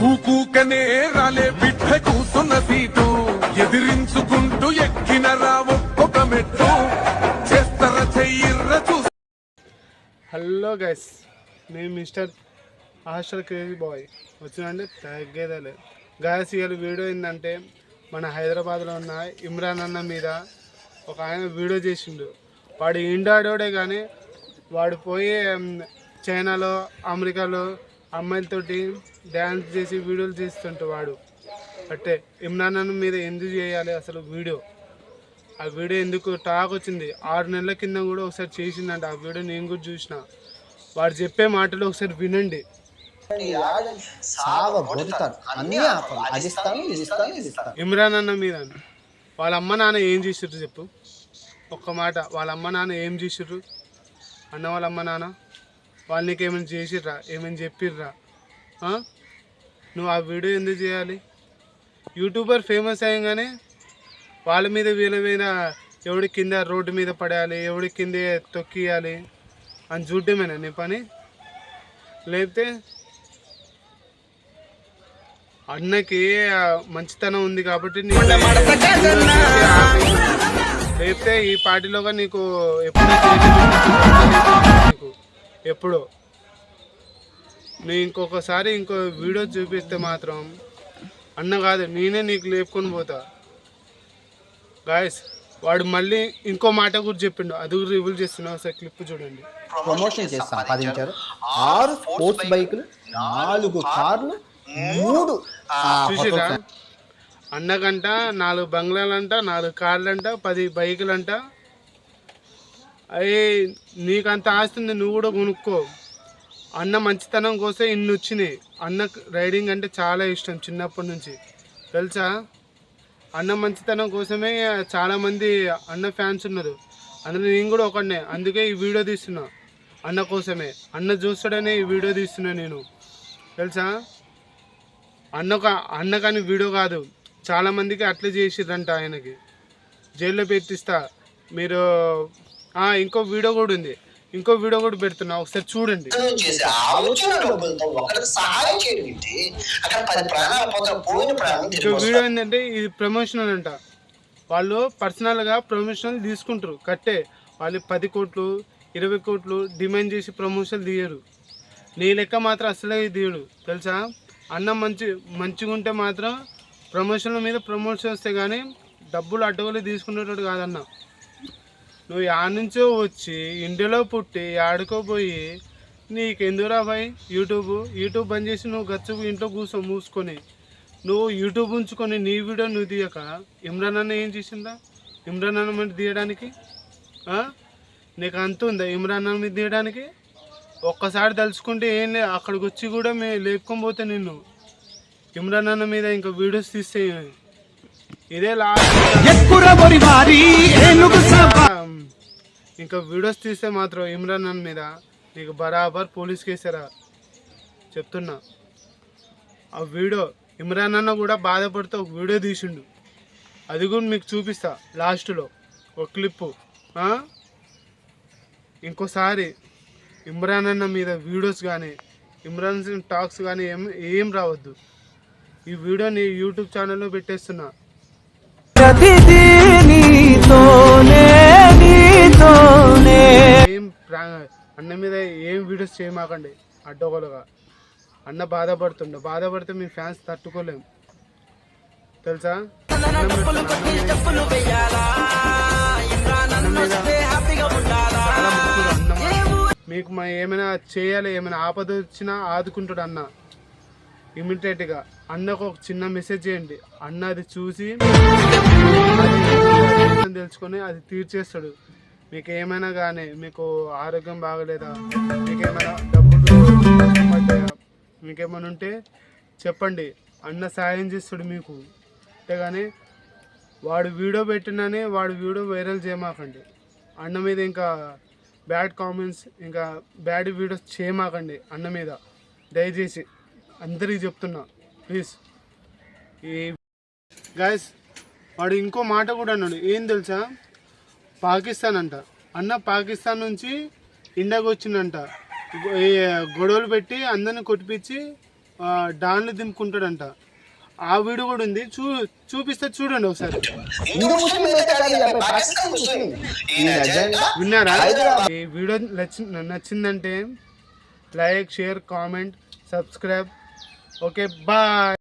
ఊకూకనే రాలే బిడ్డ కూసున్న సీటు ఎదిరించుకుంటూ ఎక్కిన ఒక్కొక్క మెట్టు చేస్తారా చెయ్యిర్ర చూ. హలో గైస్, నేను మిస్టర్ హాస్టల్ క్రేజీ బాయ్ వచ్చినండి తగ్గేదలే. గాయస్ ఇవాళ వీడియో ఏంటంటే మన హైదరాబాద్లో ఉన్న ఇమ్రాన్ అన్న మీద ఒక ఆయన వీడియో చేసిండు. వాడు ఇండాడోడే కానీ వాడు పోయి చైనాలో అమెరికాలో అమ్మాయిలతోటి డ్యాన్స్ చేసి వీడియోలు చేస్తుంటే వాడు అంటే ఇమ్రాన్ అన్న మీద ఎందుకు చేయాలి అసలు వీడియో? ఆ వీడియో ఎందుకు టాక్ వచ్చింది? 6 నెలల కింద కూడా ఒకసారి చేసిందంట. ఆ వీడియో నేను కూడా చూసిన. వాడు చెప్పే మాటలు ఒకసారి వినండి. ఇమ్రాన్ అన్న మీద వాళ్ళ అమ్మ నాన్న ఏం చేసిర్రు చెప్పు ఒక్క మాట. వాళ్ళ అమ్మ నాన్న ఏం చేసిర్రు అన్న? వాళ్ళ అమ్మ నాన్న వాళ్ళు నీకు ఏమైనా చేసిర్రా? ఏమైనా చెప్పిర్రా? నువ్వు ఆ వీడియో ఎందుకు చేయాలి? యూట్యూబర్ ఫేమస్ అయ్యంగానే వాళ్ళ మీద వీళ్ళ మీద ఎవడి కింద రోడ్డు మీద పడేయాలి, ఎవడి కింద తొక్కియాలి అని చూడటమేనా నీ పని? లేకపోతే అన్నకి మంచితనం ఉంది కాబట్టి లేకపోతే ఈ పార్టీలోగా నీకు ఎప్పుడో నేను ఇంకొకసారి ఇంకో వీడియో చూపిస్తే మాత్రం అన్న కాదు నేనే నీకు లేపుకొని పోతా. గాయస్ వాడు మళ్ళీ ఇంకో మాట కూడా చెప్పిండు, అది కూడా రివీల్ చేస్తున్నా. ఒకసారి క్లిప్ చూడండి. ప్రమోషన్ చేస్తాం 10 ఇంచారు 6 స్పోర్ట్స్ బైకులు 4 కార్లు 3 చూసిరా? అన్నకంట 4 బంగ్లాలంట, 4 కార్లంట, 10 బైకులంట. అయ్యే నీకంత ఆస్తుంది, నువ్వు కూడా కొనుక్కో. అన్న మంచితనం కోసం ఇన్ని వచ్చినాయి. అన్న రైడింగ్ అంటే చాలా ఇష్టం చిన్నప్పటి నుంచి, తెలుసా? అన్న మంచితనం కోసమే చాలామంది అన్న ఫ్యాన్స్ ఉన్నారు. అందులో నేను కూడా ఒకనే. అందుకే ఈ వీడియో తీస్తున్నా, అన్న కోసమే. అన్న చూస్తాడనే ఈ వీడియో తీస్తున్నా నేను, తెలుసా? అన్న కానీ వీడియో కాదు, చాలామందికి అట్లా చేసిర్రంట. ఆయనకి జైల్లో పెట్టిస్తా. మీరు ఇంకో వీడియో కూడా ఉంది, ఇంకో వీడియో కూడా పెడుతున్నా, ఒకసారి చూడండి. వీడియో ఏంటంటే ఇది ప్రమోషనల్ అంట. వాళ్ళు పర్సనల్గా ప్రమోషనల్ తీసుకుంటారు కట్టే. వాళ్ళు 10 కోట్లు 20 కోట్లు డిమాండ్ చేసి ప్రమోషన్ తీయరు. నీ లెక్క మాత్రం అసలే తీయడు, తెలుసా? అన్న మంచిగా ఉంటే మాత్రం ప్రమోషన్ల మీద ప్రమోషన్ వస్తే కానీ డబ్బులు అడ్డగోలు తీసుకునేటోడు కాదన్న. నువ్వు యాడ్ నుంచో వచ్చి ఇండియాలో పుట్టి ఆడుకోపోయి నీకెందుకురా భాయ్ యూట్యూబ్ బంద్ చేసి నువ్వు గచ్చు ఇంట్లో మూసుకొని నువ్వు యూట్యూబ్ ఉంచుకొని నీ వీడియో నువ్వు తీయక ఇమ్రాన్ అన్న ఏం చేసిందా? ఇమ్రాన్ అన్న మీద తీయడానికి నీకు అంత ఉందా? ఇమ్రాన్ అన్న మీద తీయడానికి ఒక్కసారి తలుచుకుంటే ఏం లేదు, అక్కడికి వచ్చి కూడా మేము లేపుకొని పోతే నిన్ను. ఇమ్రాన్ అన్న మీద ఇంకా వీడియోస్ తీస్తే ఇదే లాస్ట్. ఇంకా వీడియోస్ తీస్తే మాత్రం ఇమ్రాన్ అన్న మీద నీకు బరాబర్ పోలీస్ కేసారా చెప్తున్నా. ఆ వీడియో ఇమ్రాన్ అన్న కూడా బాధపడుతూ ఒక వీడియో తీసిండు, అది కూడా మీకు చూపిస్తా లాస్ట్లో ఒక క్లిప్పు. ఇంకోసారి ఇమ్రాన్ అన్న మీద వీడియోస్ కానీ ఇమ్రాన్ టాక్స్ కానీ ఏం రావద్దు. ఈ వీడియో నీ యూట్యూబ్ ఛానల్లో పెట్టేస్తున్నా. అన్న మీద ఏం వీడియోస్ చేయమాకండి అడ్డగోలుగా. అన్న బాధపడితే మీ ఫ్యాన్స్ తట్టుకోలేము, తెలుసా? మీకు ఏమైనా చేయాలి, ఏమైనా ఆపద వచ్చినా ఆదుకుంటాడు అన్న ఇమీడియట్గా. అన్నకు ఒక చిన్న మెసేజ్ చేయండి, అన్న అది చూసి తెలుసుకొని అది తీర్చేస్తాడు. మీకు ఏమైనా కానీ, మీకు ఆరోగ్యం బాగలేదా, మీకేమైనా డబ్బులు పడ్డాయా, మీకేమైనా ఉంటే చెప్పండి, అన్న సాయం చేస్తాడు మీకు. అంతేగాని వాడు వీడియో పెట్టినని వాడు వీడియో వైరల్ చేయమాకండి. అన్న మీద ఇంకా బ్యాడ్ కామెంట్స్ ఇంకా బ్యాడ్ వీడియోస్ చేయమాకండి అన్న మీద, దయచేసి అందరికీ చెప్తున్నా ప్లీజ్. ఈ గాయస్ వాడు ఇంకో మాట కూడా అన్నాడు, ఏం తెలుసా? పాకిస్తాన్ అంట అన్న, పాకిస్తాన్ నుంచి ఇండియాకి వచ్చిందంట. గొడవలు పెట్టి అందరిని కొట్టిపించి డాన్లు దింపుకుంటాడంట. ఆ వీడియో కూడా ఉంది, చూపిస్తే చూడండి ఒకసారి. హిందూ ముస్లిం అయితే కాదు, అబ్బాయి పాకిస్తాన్ ముస్లిం. ఈ అజెండా విన్నారా? హైదరాబాద్. ఈ వీడియో నచ్చిందంటే like, share, comment, subscribe. Okay, bye.